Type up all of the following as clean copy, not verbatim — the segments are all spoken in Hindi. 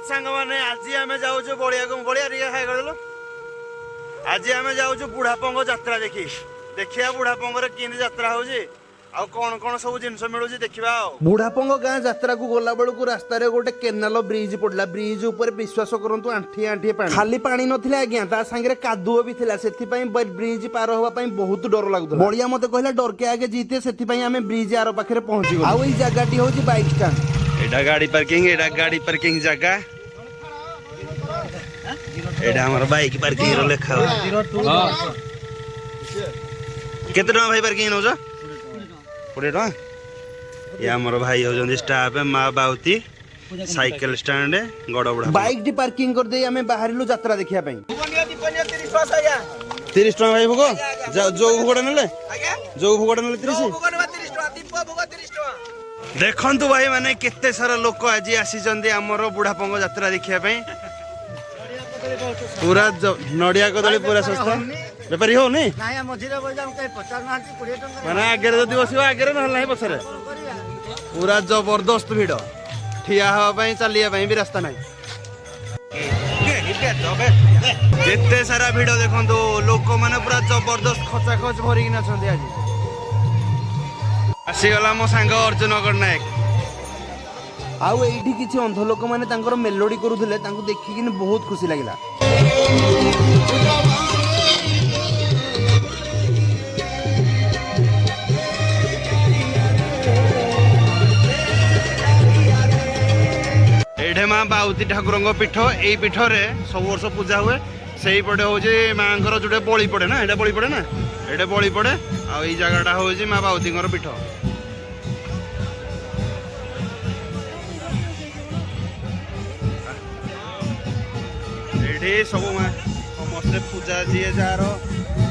सांग मैंने आज आम जाऊँ बड़िया को बड़िया टे खाई कर आज आम जाऊँ बुढ़ापंग यात्रा देखी देखिया बुढ़ापंग कि यात्रा हो कौन कौन सब जिनस मिलूँ देखा बुढ़ापंग गाँ यात्रा को गला बेलू रास्तार गोटे केनाल ब्रिज पड़ा ब्रिज उपर विश्वास करतु आंठी आंठी पानी खाली पानी नथिला आज्ञा ता सांगे कादुओ भी थिला सेथि पई ब्रिज पार होबा पई बहुत डर लागुतला बड़िया मते कहला डर के आगे जीते सेथि पई हमें ब्रिज आरो पाखरे पहुंची गलो आ ओई जगहटी होची बाइक स्टैंड एडा गाड़ी पार्किंग जगह एडा हमर बाइक पार्किंग रो लेखा हो केते टका भाई पार्किंग नौ 20 टका ये हमर भाई हो स्टाफ माँ बाउती साइकिल स्टैंड गड़ बुढ़ा बाइक टी पार्किंग कर दे हमें बाहरिलु यात्रा देखिया पई 30 टका भाई भोग जो भोगड़ा नले जो भोगड़ा नले 30 देखंतु भाई माने केते सारा लोक आज आसी आमर बुढ़ापंग यात्रा देखिया पई पूरा नडिया कदली पूरा सस्ता बेपारी हो नहीं माने आगे जदि बसिबो आगे ना पछरे पूरा जबरदस्त भिड़ ठिया हवा चलिया भी रास्ता ना केते सारा भिड़ देखो लोक मैंने पूरा जबरदस्त खचा खच भरिक आज आसीगला मो सांग अर्जुन नायक आउ एठी किछि अंध लोक माने तांकर मेलोडी करूथिले तांको देखि बहुत खुशी लागिला एठे माँ बाउती ठाकुर पीठ यही पीठ रे सब वर्ष पूजा हुए से पटे हूँ माँ जो बलि पड़े ना ये बलि पड़े ना ये बलि पड़े आई जगहटा हूँ माँ बाउती पीठ ये सब समस्ते पूजा जी जार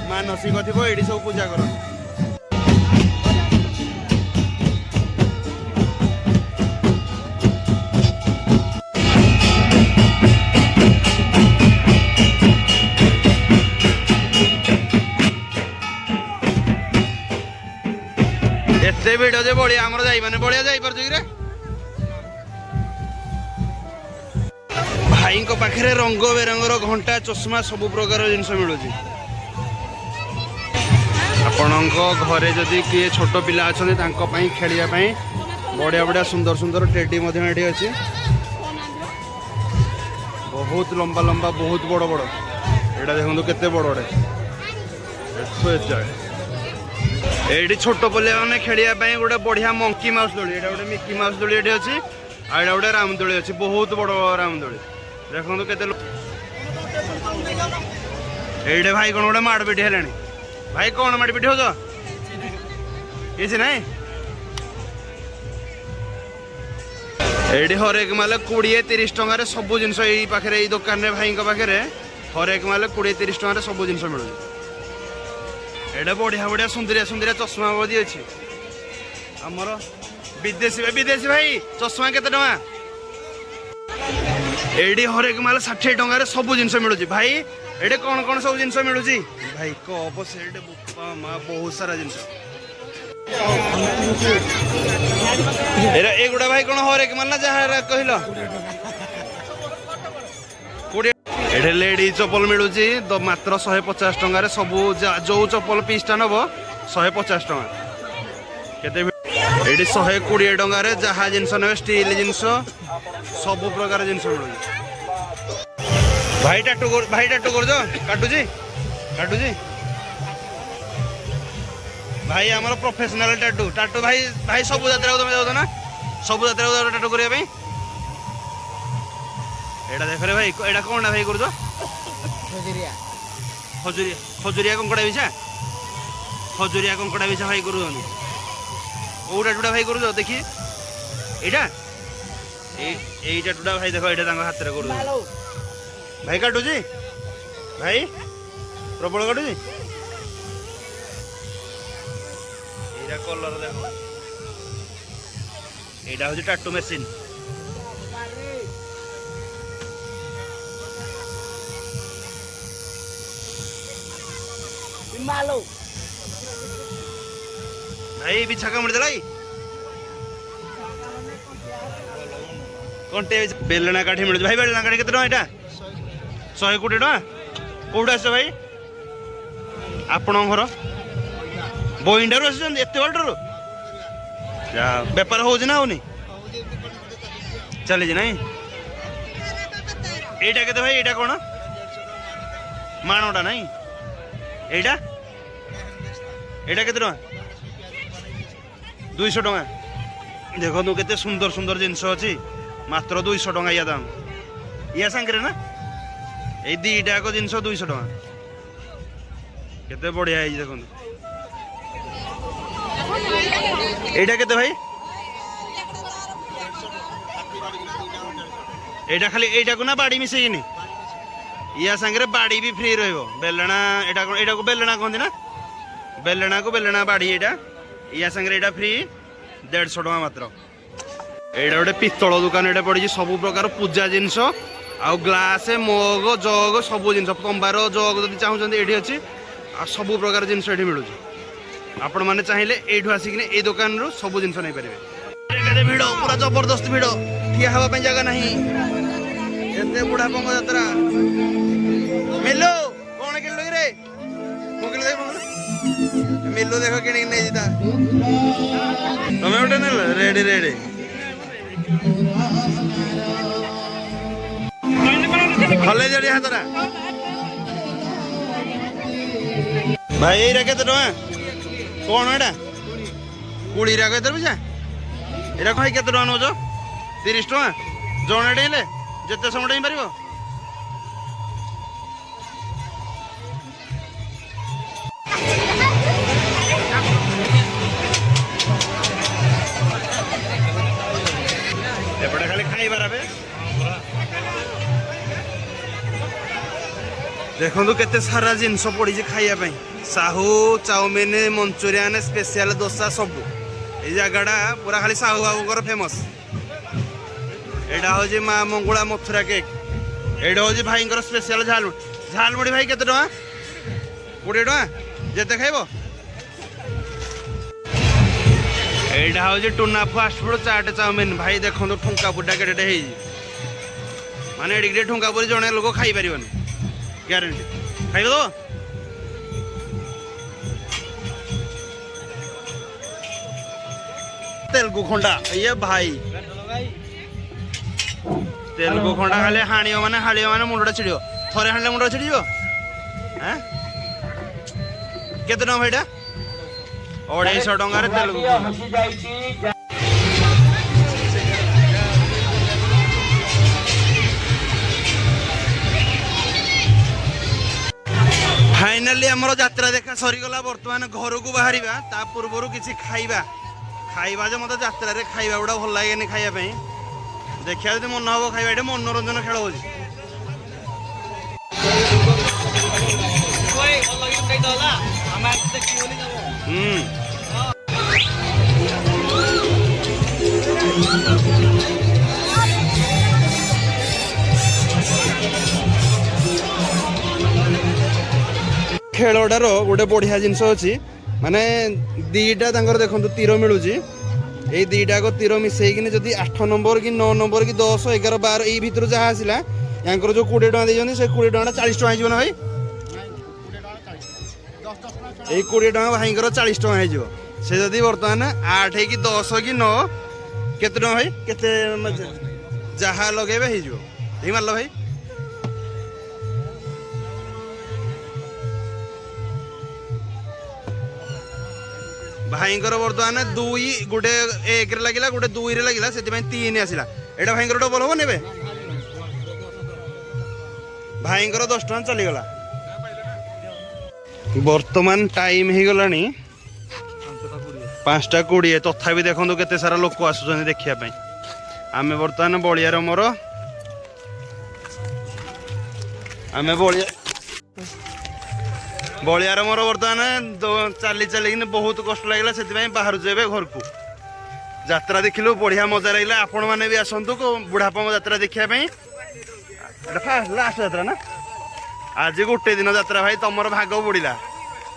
मानसिक थी ये सब पूजा कर एते भिड़ जे बड़िया आमर जाई माने बड़िया जाई परछु कि रे भाई को पाखरे रंग बेरंगर घंटा चश्मा सब प्रकार जिनस मिलू आपणक घरे जदि किए छोट पिला अच्छा खेलिया बढ़िया बढ़िया सुंदर सुंदर टेडी अच्छी बहुत लंबा लंबा बहुत बड़ बड़ एटा देखो केते बड़ ये छोट पिला मैंने खेलिया गोटे बढ़िया मंकी माउस दोली एटा गोटे मिकी माउस दोली ये अच्छी आड़ा गोटे रामदोली अच्छी बहुत बड़ रामदोली देखो केते ये भाई कौन गोटे माड़पिटी है भाई कौन माड़पिटी हो किसी नहीं ये हरेक माले 20-30 टकर सब जिनस पाखे दुकान रे भाई पाखे हरेक माले 20-30 टकर सब जिनस मिलूँ ये बढ़िया बढ़िया सुंदरिया सुंदरिया चश्मा बदी अच्छी आमर विदेशी विदेशी भाई चश्मा केते टका एडी हरेक माल 60 टकर सब जिनस मिलूँ भाई ये कौन कौन सब जिनस मिलूँ भाई कप सेट बुपा माँ बहुत सारा जिनस एगुड़ा भाई कौन हरेक माल ना जहाँ कहल ये लेडी चप्पल मिलूँ मात्र 150 टकर सब जो चप्पल पीसटा नब 150 टका केते ये 120 टकर जहाँ जिनस ने स्टील जिनस सब प्रकार जिनस मिलूँ भाई टाटू कर काटुजी काटुजी भाई आमर प्रोफेशनल टाटू टाटू भाई भाई सब यात्रा तुम जाओ ना सब यात्रा टाटू करने एटा देख रे भाई एटा कौन भाई कर खजुरिया खजुरिया खजुरिया कंकड़ा बिछा खजुरिया कंकड़ा बिछा भाई कर टाटूटा भाई कर देखिए यहाँ यही टाटूटा भाई देख ये हाथ में कर भाई काटुजी भाई प्रबल काटुजी ये कलर देख यहाँ हूँ टाटू मेसीन भाई बिछा कामुड़ी देला कंटे बेलना काठी मिलुଛି भाई बेलना काठी केते टଙ୍କା एटा 100 कोटी टଙ୍କା कोउडा आछ भाई आपण घर बोइंडारू आछन एते बाटरो जा व्यापार होउछ ना होनी चली जी नहीं एटा केते भाई एटा कोन मानोटा नहीं एटा एटा केते टଙ୍କା 200 टଙ୍କା देखो तू केते सुंदर सुंदर जिनस अछि मात्र 200 टଙ୍କା या दाम या संगरे ना ए दीटा को जिनस 200 टଙ୍କା केते बढ़िया है देखो एटा केते भाई एटा खाली एटा को ना बाड़ी मिसेइनी या संगरे बाड़ी भी फ्री रहबो बेलना एटा को बेलना कहंदी ना बेलना को बेलना बाड़ी एटा या संगरे एटा फ्री 150 टଙ୍କା मात्र एटा गोटे पित्तल दुकान एटा पड़ी सब प्रकार पूजा जिनस आ ग्लास मग जग सब जिनस तंबार जग जदि चाहूचंदी एठी अछि आ सब प्रकार जिनस एठी मिलुची आपण माने चाहिले एठु आसिकिने ए दुकान रो सब जिनस नै परिबे केते भिड़ पूरा जबरदस्त भिड़ ठिया हवा पे जगह नहीं एते बुढ़ा पंग यात्रा मिलो कोन किलो रे को किलो देख मिलो देखो किने नै जिता तमे उठे न रेडी रेडी खले जड़ी हातरा भाई एरा केते टଙ୍କା कोन एटा कुड़ी रा केते बुझा एरा भाई केते टଙ୍କା नोजो 30 टଙ୍କା जणे डेले जेते समय डेई परिबो एपटे खाली खाई बाराबे देखो केते सारा जिनस पड़ी खाइबा Sahu chowmein manchurian special dosa सब ये जगह पूरा खाली साहू बाबू फेमस एटा हूँ माँ मंगुला मथुरा केक एटा हूँ भाई स्पेशल झालमुड़ी भाई केते टଙ୍କା 20 टଙ୍କା जेते खाइब एटा हूँ टुना फास्ट फूड चाट चाउमिन भाई देखो ठुंका पुटा केटे माने एडिके ठुंका पुरी जड़े लोक खाई पारिबनी ग्यारंटी खाइब तो तेलुगु खंडा ये भाई तेलुगु खंडा खाली हाणियो माने मुंडा छिड़ियो थरे हाणले मुंडा छिड़ियो हैं केते टଙ୍କା भाईटा 250 टଙ୍କା रे तेलुगु फाइनाली हमरो यात्रा देखा सरीगला बर्तमान घर को बाहरिबा ता पूर्वरु किछि खाइबा जो मत यात्रा रे खाइबा गुड़ा भल लागेनि खाइबा पई देखिया जदि मन हबो खाइबा एटे मनोरंजन खेल होजी कोई भल लागि कहि दला हम आज देखि बोली जाबो खेलटार गोटे बढ़िया जिनस अच्छी माने दीटा देखो तीर मिलूँ ये दीटा को तीर मिसेकिन जदि 8 नंबर कि 9 नंबर कि 10 11 12 यही भितर जहाँ आसला यहाँ जो 20 टଙ୍କା देते से 20 टଙ୍କା 40 टଙ୍କା हो ना भाई ये 20 टଙ୍କା भाई 40 टଙ୍କା हो से जदि बर्तमान 8 कि 10 कि 9 केते टଙ୍କା भाई केते जहाँ लगे हो मारल भाई भाईंकर बर्तमान 2 गोटे 1 रे लगिला गोटे 2 रे लगिला से 3 आसिला एटा भाईंकर डबल हो नेबे भाईंकर 10 टଙ୍କା चली गला बर्तमान टाइम ही गलानी 5:20 तथापि देखो केते सारा लोक आसुछन देखिया पई आमे बर्तमान बलियार मोर आमे बलियार मोर बर्तमान चली चली बहुत कष्ट लगे से बाहर जेबे घर को यात्रा देखिलु बढ़िया मजा लगे आपण मैंने भी आसतु बुढ़ापा यात्रा देखापी लास्ट यात्रा ना आज गोटे दिन यात्रा भाई तुम भाग बुड़ीला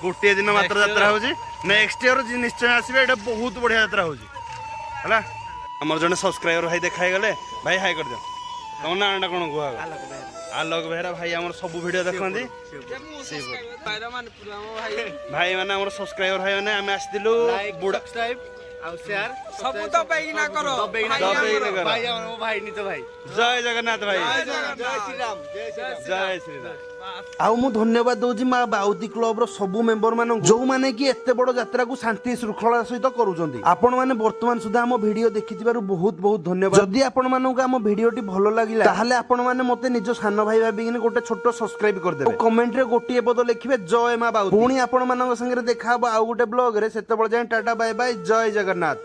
गोटे दिन मात्र यात्रा हो नेक्स्ट ईयर निश्चय आसबे बहुत बढ़िया यात्रा हो ଆମର ଜଣେ ସବସ୍କ୍ରାଇबर ଭାଇ ଦେଖା ହେଇଗଲେ ଭାଇ ହାଇ କରିଦିଅ ତମ ନାଁଟା କଣ କୁହ ଆଲୋକ ବେହେରା ଭାଇ ଆମର ସବୁ ଭିଡ଼ିଓ ଦେଖନ୍ତି ଭାଇ ମାନେ ଆମର ସବସ୍କ୍ରାଇबर ଭାଇ ମାନେ ଆମେ ଆସିଥିଲୁ ଆଉ ସେୟାର ସବୁ ଦବେଇକିନା କର ଭାଇ ନିତ ଭାଇ ଜୟ ଜଗନ୍ନାଥ ଭାଇ ଜୟ ଶ୍ରୀରାମ ଜୟ ଶ୍ରୀରାମ ଆଉ ମୁଁ ଧନ୍ୟବାଦ ଦଉଛି ମା ବାଉତି କ୍ଲବର ସବୁ ମେମ୍ବର ମାନଙ୍କୁ ଯୋଉମାନେ କି ଏତେ ବଡ ଯାତ୍ରାକୁ ଶାନ୍ତି ଶୃଙ୍ଖଳା ସହିତ କରୁଛନ୍ତି ଆପଣ ମାନେ ବର୍ତ୍ତମାନ ସୁଦ୍ଧା ଆମ ଭିଡିଓ ଦେଖିଥିବାରୁ ବହୁତ ବହୁତ ଧନ୍ୟବାଦ ଯଦି ଆପଣ ମାନଙ୍କୁ ଆମ ଭିଡିଓଟି ଭଲ ଲାଗିଲା ତାହେଲେ ଆପଣ ମାନେ ମତେ ନିଜ ସାନ ଭାଇ ଭାବିକିନି ଗୋଟେ ଛୋଟ ସବସ୍କ୍ରାଇବ କରିଦେବେ କମେଣ୍ଟ ରେ ଗୋଟିଏ ପଦ ଲେଖିବେ ଜୟ ମା ବାଉତି ପୁଣି ଆପଣ ମାନଙ୍କ ସାଙ୍ଗରେ ଦେଖା ହବ ଆଉ ଗୋଟେ ବ୍ଲଗ ରେ ସେତେବେଳେ ଯାଏଁ ଟାଟା ବାଏ ବାଏ ଜୟ ଜଗନ୍ନାଥ।